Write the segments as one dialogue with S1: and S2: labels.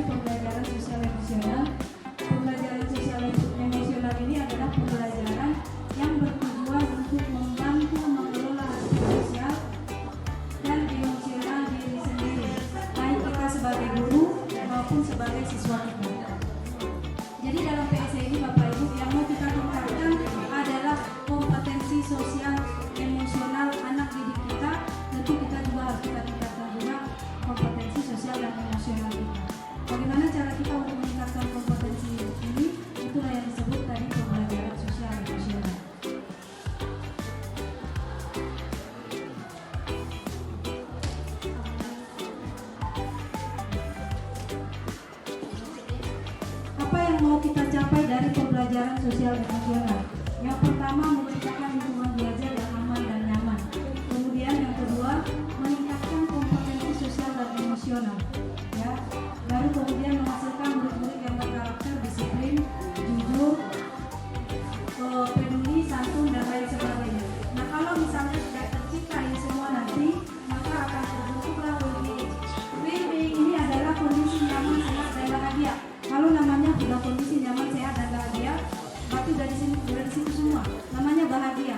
S1: pembelajaran sosial emosional. Pembelajaran sosial emosional ini adalah pembelajaran yang bertujuan untuk membantu mengelola aspek sosial dan emosional diri sendiri, baik kita sebagai guru maupun sebagai siswa kita. Jadi dalam PSE ini Bapak Ibu yang mau kita tingkatkan adalah kompetensi sosial emosional anak didik kita. Tentu kita juga harus kita tingkatkan juga kompetensi sosial dan emosional kita. Bagaimana cara kita untuk meningkatkan kompetensi ini? Itulah yang disebut tadi pembelajaran sosial emosional. Apa yang mau kita capai dari pembelajaran sosial emosional? Yang pertama, menciptakan lingkungan belajar yang aman dan nyaman. Kemudian yang kedua, meningkatkan kompetensi sosial dan emosional. Ya, baru kemudian menghasilkan murid-murid yang berkarakter disiplin, jujur, peduli, santun dan lain sebagainya. Nah, kalau misalnya sudah tercipta ini semua nanti, maka akan terbentuklah well-being. Well-being ini adalah kondisi nyaman, sehat dan bahagia. Kalau namanya sudah kondisi nyaman, sehat dan bahagia, berarti dari situ semua. Namanya bahagia.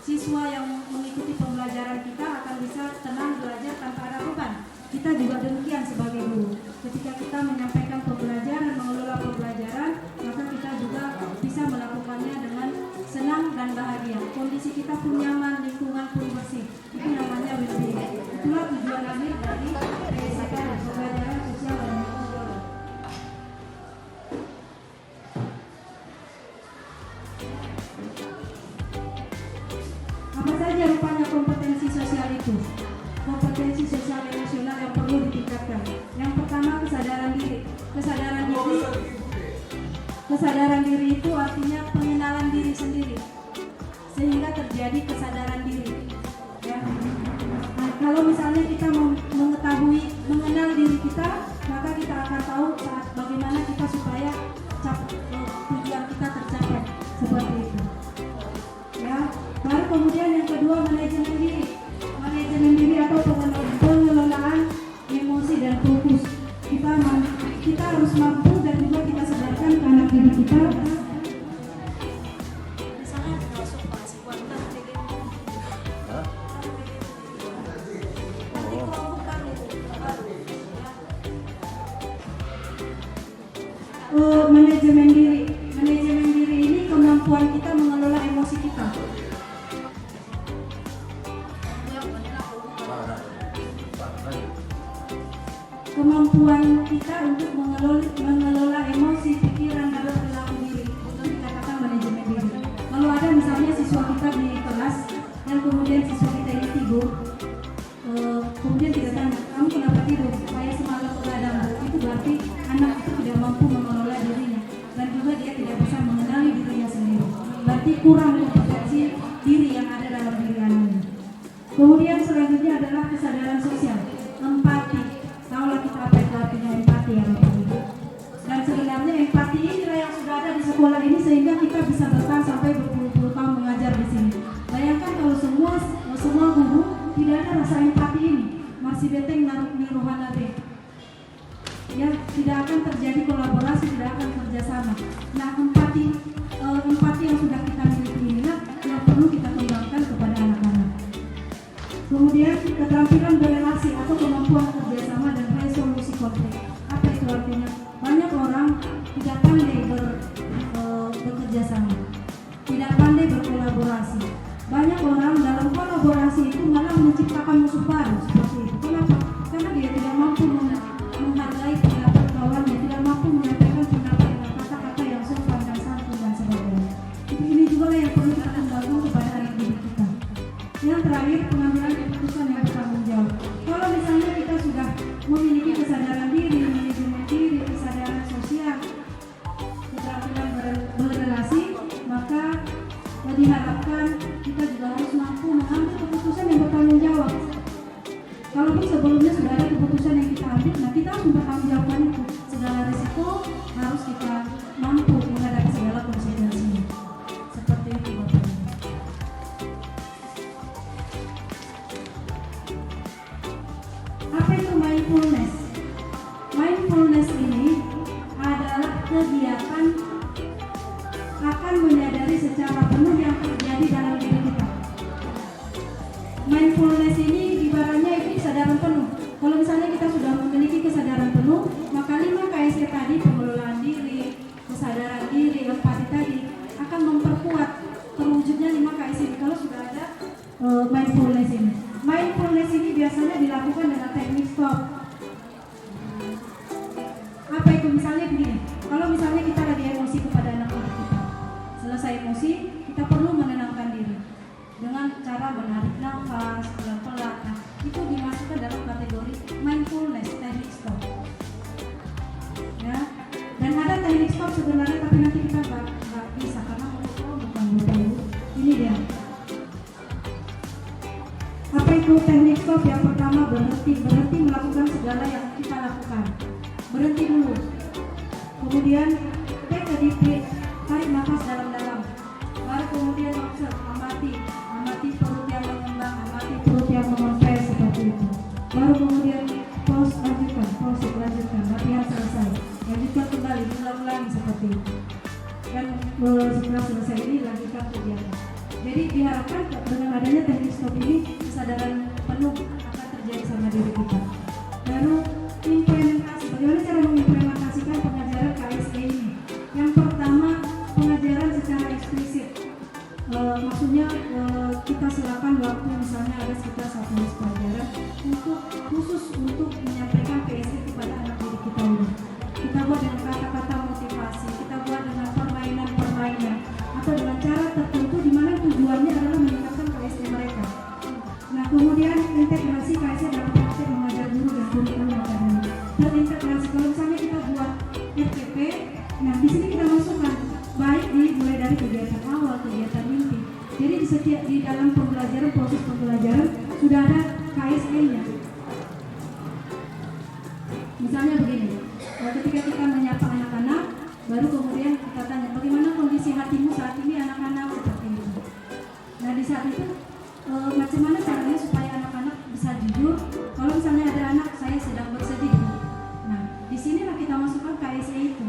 S1: Siswa yang mengikuti pembelajaran kita akan bisa tenang belajar tanpa ada beban. Kita juga demikian sebagai guru. Ketika kita menyampaikan pembelajaran, mengelola pembelajaran, maka kita juga bisa melakukannya dengan senang dan bahagia. Kondisi kita pun nyaman, lingkungan pun bersih. Itu namanya well-being. Itulah tujuan akhir dari PSK, pembelajaran sosial dan emosional. Apa saja rupanya kompetensi sosial itu? Kompetensi sosial emosional yang perlu ditingkatkan. Yang pertama, kesadaran diri. Kesadaran diri itu artinya pengenalan diri sendiri, sehingga terjadi kesadaran diri. Ya. Nah, kalau misalnya kita mengetahui, mengenal diri kita, maka kita akan tahu saat bagaimana kita supaya tujuan kita tercapai seperti itu. Ya. Baru kemudian yang kedua, manajemen diri. Manajemen diri atau pengelolaan emosi dan fokus. Kita harus mampu dan juga kita sadarkan ke anak didik kita. Manajemen diri. Manajemen diri ini kemampuan kita mengelola emosi kita. Kemampuan kita untuk mengelola emosi, pikiran, dan perilaku diri. Itu dikatakan manajemen diri. Kalau ada misalnya siswa kita di kelas dan kemudian siswa kita ini tidur, kemudian kita tanya, kamu kenapa tidur? Saya semalam begadang. Itu berarti anak itu tidak mampu mengelola dirinya dan juga dia tidak bisa mengenali dirinya sendiri. Berarti kurang kompetensi diri yang ada dalam diri anaknya. Kemudian selanjutnya adalah kesadaran sosial, empati. Tahulah kita apa itu artinya empati ya Bapak Ibu. Dan sebenarnya empati inilah yang sudah ada di sekolah ini sehingga kita bisa bertahan sampai berpuluh-puluh tahun mengajar di sini. Bayangkan kalau semua guru tidak ada rasa empati ini, masih beteng niruhan nabe. Ya, tidak akan terjadi kolaborasi, tidak akan kerjasama. Nah, empati yang sudah kita miliki inilah yang perlu kita kembangkan kepada anak-anak. Kemudian keterampilan berelasi atau kemampuan kerjasama dan resolusi konflik. Apa itu artinya? Banyak orang tidak pandai bekerja sama, tidak pandai berkolaborasi. Banyak orang dalam kolaborasi itu malah menciptakan musuh baru seperti itu. Kenapa? Karena dia tidak mampu menghargai pendapat kawannya, tidak mampu menyampaikan pendapat dengan kata-kata yang sopan dan santun dan sebagainya. Ini juga yang perlu kita kembangkan kepada anak didik kita. Yang terakhir, pengambilan keputusan yang bertanggung jawab. Kalau misalnya kita sudah memiliki kesadaran diri, manajemen diri, kesadaran sosial, keterampilan berrelasi, maka diharapkan kita juga harus mampu mengambil keputusan yang bertanggung jawab. Kalaupun sebelumnya sudah ada keputusan yang kita ambil, nah kita harus bertanggung jawabkan itu. Segala risiko harus kita mampu menghadapi segala konsekuensinya. Seperti itu Bapak. Apa itu mindfulness? Mindfulness ini kegiatan akan menyadari secara penuh yang terjadi dalam diri kita. Mindfulness ini ibaratnya itu kesadaran penuh. Kalau misalnya kita sudah memiliki kesadaran penuh, maka 5 KSE tadi, pengelolaan diri, kesadaran diri, empati tadi akan memperkuat terwujudnya 5 KSE ini kalau sudah ada mindfulness ini. Mindfulness ini biasanya dilakukan dengan teknik stop. Apa itu? Misalnya begini, kalau misalnya kita lagi emosi kepada anak kita, selesai emosi, kita perlu menenangkan diri dengan cara menarik nafas pelan-pelan. Nah, itu dimasukkan dalam kategori mindfulness, teknik stop. Ya, dan ada teknik stop sebenarnya, tapi nanti kita nggak bisa karena bukan ini dia. Apa itu teknik stop? Yang pertama berhenti melakukan segala yang kita lakukan. Berhenti dulu. Kemudian take a deep breath, tarik nafas dalam-dalam. Baru kemudian observe, amati perut yang mengembang, amati perut yang mengempes seperti itu. Baru kemudian pause, lanjutkan, latihan selesai. Lanjutkan kembali, ulang-ulangi seperti itu. Dan setelah selesai ini lanjutkan kegiatan. Jadi diharapkan dengan adanya teknik stop ini kesadaran penuh akan terjadi sama diri kita. Baru implementasi, bagaimana cara mengimplementasikan pengajaran KSE ini? Yang pertama, pengajaran secara eksplisit. Maksudnya kita silakan waktu misalnya ada sekitar 1 jam pelajaran khusus untuk menyampaikan PSE kepada anak didik kita ini. Kita buat dengan kata-kata motivasi, kita buat dengan permainan atau dengan cara tertentu di mana tujuannya adalah meningkatkan KSE mereka. Nah, kemudian integrasi KSE dalam praktek mengajar guru dan kurikulum akademik. Terintegrasi, kalau misalnya kita buat RPP, nah di sini kita masukkan baik mulai dari kegiatan awal, kegiatan inti. Jadi di dalam pembelajaran, proses pembelajaran sudah ada KSE-nya. Misalnya begini, ketika kita menyapa anak-anak, baru kemudian kita tanya bagaimana kondisi hatimu saat ini anak-anak seperti itu. Nah di saat itu macam mana caranya supaya anak-anak bisa jujur. Kalau misalnya ada anak saya sedang bersedih, nah di sinilah kita masukkan KSE itu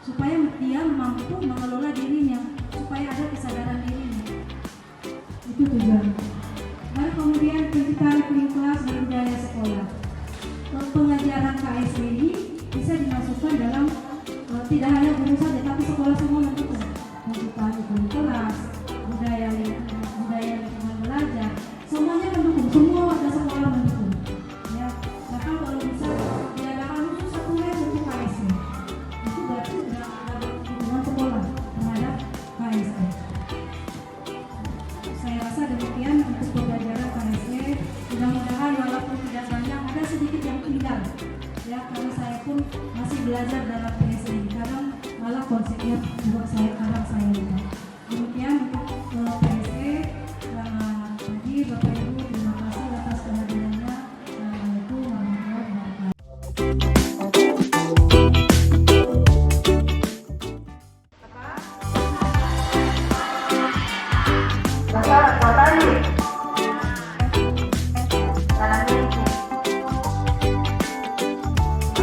S1: supaya dia mampu mengelola dirinya, supaya ada kesadaran dirinya. Itu tujuan. Lalu kemudian penciptaan iklim kelas dan budaya sekolah. Pengajaran KSE ini bisa dimasukkan dalam tidak hanya guru saja, tapi sekolah semua mendukung. Penciptaan iklim kelas, budaya lingkungan belajar, semuanya mendukung, semua warga sekolah mendukung. Ya, bahkan kalau bisa diadakan khusus 1 les untuk KSE, itu berarti sudah ada dukungan sekolah terhadap KSE. Saya rasa demikian untuk pembelajaran KSE. Mudah-mudahan walaupun tidak banyak, ada sedikit yang tinggal. Ya, karena saya pun masih belajar dalam KSE ini. Kadang malah konsepnya juga kadang saya lupa. Demikian untuk KSE. Jadi Bapak Ibu terima kasih atas kehadirannya. Assalamualaikum warahmatullahi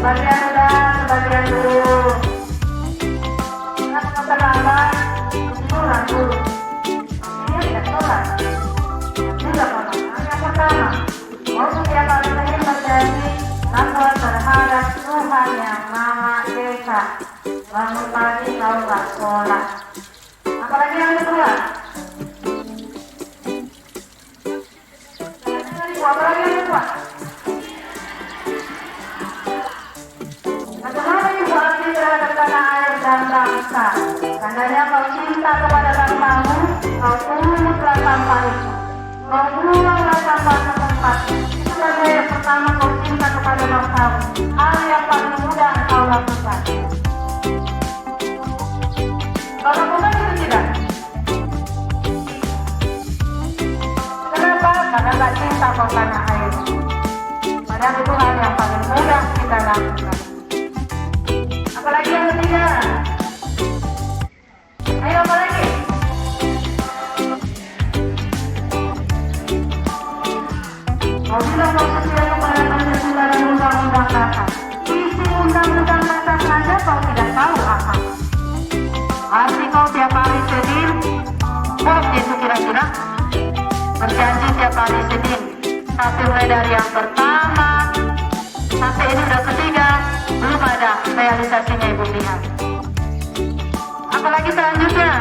S2: Sebagian sudah, sebagian dulu. Nah, ketenangan, kesimpulan dulu. Ini tidak sholat. Juga penangan yang pertama. Mau kegiatan ini terjadi, namun berharap Tuhan yang Maha Esa. Bangun pagi kau nggak sholat. Apalagi yang kedua. Apalagi yang kedua. Terhadap tanah air dan bangsa. Tandanya kau cinta kepada bangsamu, kau punutlah sampah itu. Kau buanglah sampah ke tempat. Itu tanda yang pertama kau cinta kepada bangsamu. Hal yang paling mudah kau lakukan. Kau lakukan itu tidak? Kenapa? Karena tak cinta kau tanah air. Padahal itu hal yang paling mudah kita lakukan. Apalagi yang ketiga. Ayo apalagi. Apabila kau setia kepada Pancasila dan undang-undang dasar, isi undang-undang dasar saja kau tidak Senin. Tapi mulai dari yang pertama sampai ini udah ketiga, belum ada realisasinya Ibu lihat. Apalagi selanjutnya?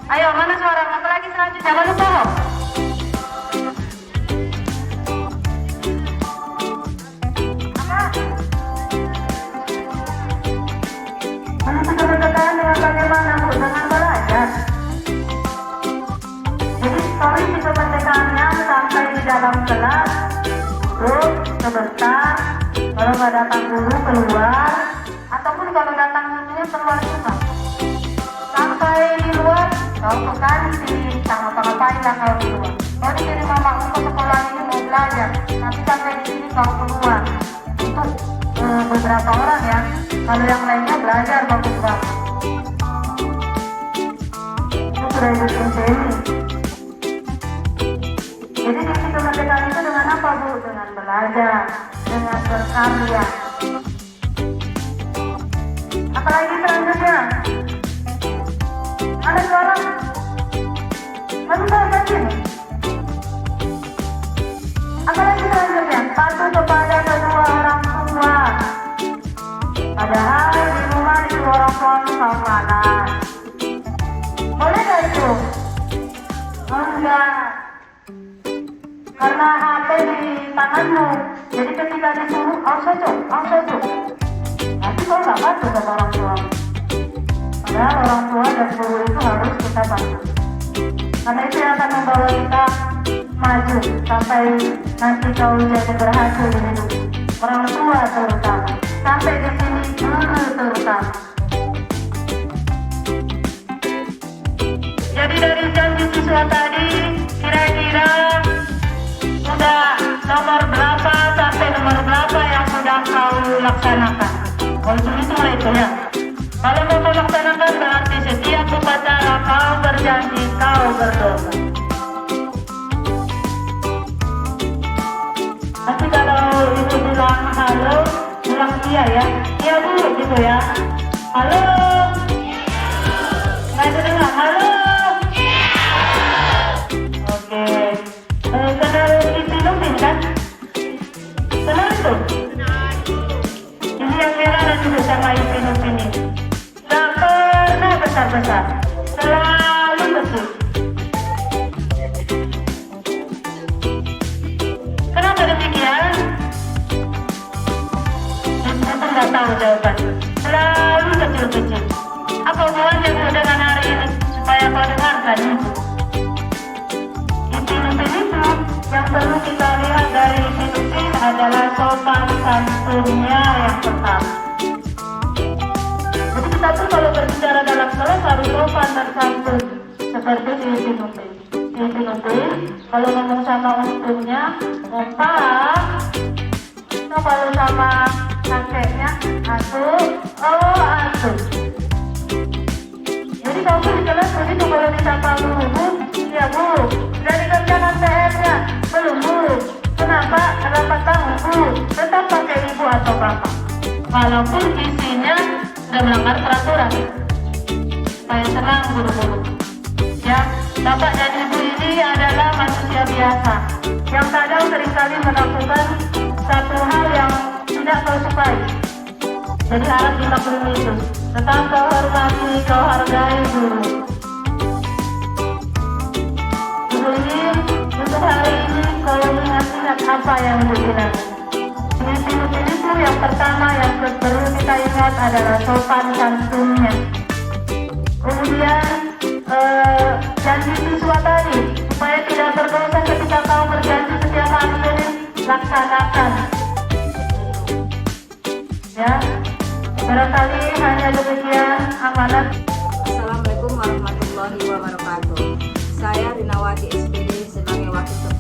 S2: Ayo, mana suara? Apalagi selanjutnya? Lalu pohon. Menentukan dengan bagaimana Bu dengan belajar. Jadi story di kemerdekaannya sampai di dalam kelas duduk sebentar, kalau nggak datang guru keluar, ataupun kalau datang gurunya keluar juga. Sampai di luar, kau ke kantin, sama ngapain lah kau di luar. Kau dikirim mama ke sekolah ini mau belajar, tapi sampai di sini kau keluar. Untuk beberapa orang ya, kalau yang lainnya belajar bagus-bagus. Itu sudah bikin seni. Jadi misi kemerdekaan itu dengan apa Bu? Dengan belajar, dengan berkarya. Apalagi selanjutnya? Ada suara? Masih tahu sini? Apalagi selanjutnya? Patuh kepada kedua orang tua. Padahal di rumah itu orang tua kau panas. Boleh gak itu? Enggak. Karena HP di tanganmu, jadi ketika disuruh, awas aja. Nanti kau nggak patuh sama orang tua. Padahal orang tua dan guru itu harus kita bantu. Karena itu yang akan membawa kita maju sampai nanti kau jadi berhasil di hidup. Orang tua terutama, sampai di sini guru terutama. Jadi dari janji siswa tadi, kira-kira sudah nomor berapa sampai nomor berapa yang sudah kau laksanakan? Kalau itu ya. Kalau mau melaksanakan berarti setiap upacara kau berjanji, kau berdoa. Tapi kalau itu bilang halo, bilang iya ya. Iya Bu, gitu ya. Halo. Nggak dengar halo. Oke. Kenal Ipin Upin kan? Kenal itu? Ini yang merah dan juga sama Ipin Upin ini. Gak pernah besar-besar, selalu kecil. Kenapa demikian? Saya nggak tahu jawabannya. Selalu kecil-kecil. Apa hubungannya dengan hari ini supaya kau dengarkan itu? Ipin-Upin itu yang perlu kita lihat dari Ipin-Upin adalah sopan santunnya yang pertama. Jadi kita tuh kalau berbicara dalam kelas harus sopan dan santun seperti di Ipin-Upin. Di Ipin-Upin kalau ngomong sama untuknya ngompak. Nah kalau sama kakeknya atuh, oh atuh. Jadi kamu di kelas begitu kalau disapa Bu, iya Bu, sudah dikerjakan PR-nya? Belum Bu. Kenapa? Rapat tamu Bu, tetap pakai ibu atau bapak. Walaupun isinya sudah melanggar peraturan, supaya senang guru-guru. Ya, bapak dan ibu ini adalah manusia biasa yang kadang seringkali melakukan satu hal yang tidak kau sukai. Jadi harap dimaklumi itu. Tetap kau hormati, kau hargai guru. Ibu ingin untuk hari ini kau ingat-ingat apa yang ibu bilang. Ipin-Upin itu yang pertama yang perlu kita ingat adalah sopan santunnya. Kemudian janji siswa tadi supaya tidak berdosa ketika kau berjanji setiap hari ini laksanakan. Ya, barangkali hanya demikian amanat.
S3: Assalamualaikum warahmatullahi wabarakatuh. Saya Rinawati SPD sebagai Wakil Ketua